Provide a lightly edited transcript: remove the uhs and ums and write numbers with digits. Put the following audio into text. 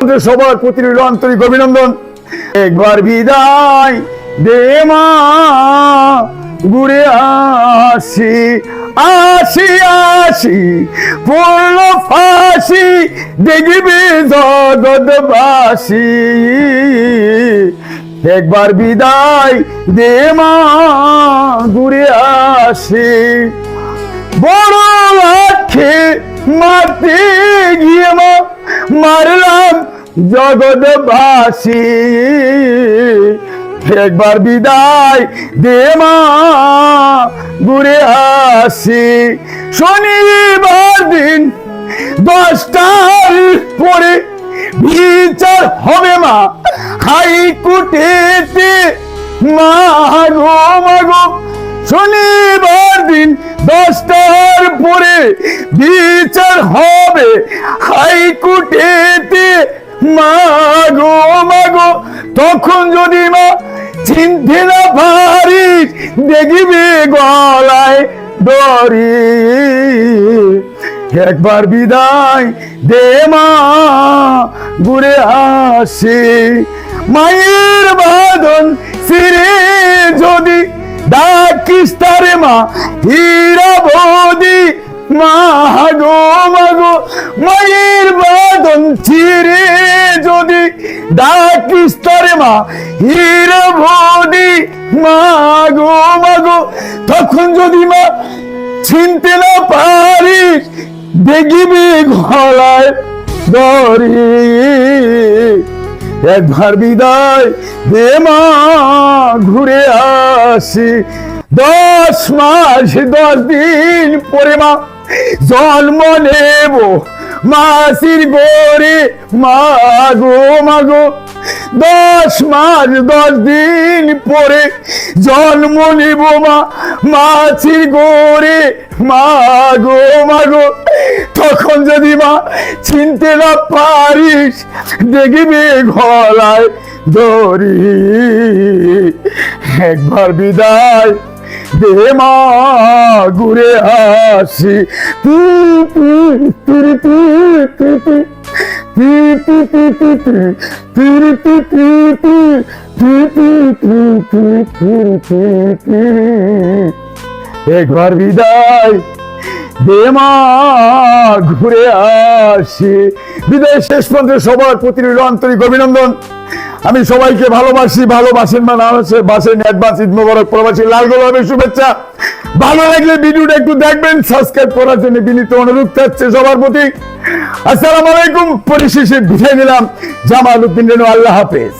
সবার প্রতি রইল আন্তরিক অভিনন্দন। একবার বিদায় দে মা, ঘুরে আসি আসি আসি, পূর্ণ ফাঁসি দেখবি জগৎবাসী। একবার বিদায় দে মা, ঘুরে আসি। বড় লক্ষ্যে মারতে গিয়ে মা মারলাম জগৎবাসী। একবার বিদায় দে মা, ঘুরে আসি। শনিবার দিন 10টার পরে বিচার হবে মা হাইকোর্টেতে। মা গো মা গো, শনিবার দিন 10টার পরে বিচার হবে হাইকোর্টেতে। মা গো মা গো, তখন যদি মা চিনতে না পারিস দেখবি গলায় দড়ি। একবার বিদায় দে মা, ঘুরে আসি। মায়ের বাঁধন ছিঁড়ে যদি ডাকিস তারে মা হীরাবতী। মা গো মা গো, মায়ের বাঁধন ছিঁড়ে যদি ডাকিস তারে মা হীরাবতী। মা গো মা গো, তখন যদি মা চিনতে না পারিস দেখবি গলায় দড়ি। একবার বিদায় দে মা, ঘুরে আসি। 10 মাস 10 দিন পরে মা জন্ম নেব মাসির গরে। মা গো মা গো, 10 মাস 10 দিন পরে জন্ম নেব মা মাসির গরে। মা গো মা গো, তখন যদি মা চিনতে না পারিস দেখবি গলায় দড়ি। একবার বিদায় দে মা, ঘুরে আসি। একবার বিদায় দে মা, ঘুরে আসি। বিদায় শেষ পর্যন্ত সবার প্রতি রইল আন্তরিক অভিনন্দন। আমি সবাইকে ভালোবাসি, ভালোবাসেন বা না বাসেন, অ্যাডভান্স ঈদ মোবারক। প্রবাসী লাল গোলাপের শুভেচ্ছা। ভালো লাগলে ভিডিওটা একটু দেখবেন, সাবস্ক্রাইব করার জন্য বিনীত অনুরোধ থাকছে সবার প্রতি। আসসালামু আলাইকুম। পরিশেষে বিদায় নিলাম। জামাল উদ্দিন রেনু, আল্লাহ হাফেজ।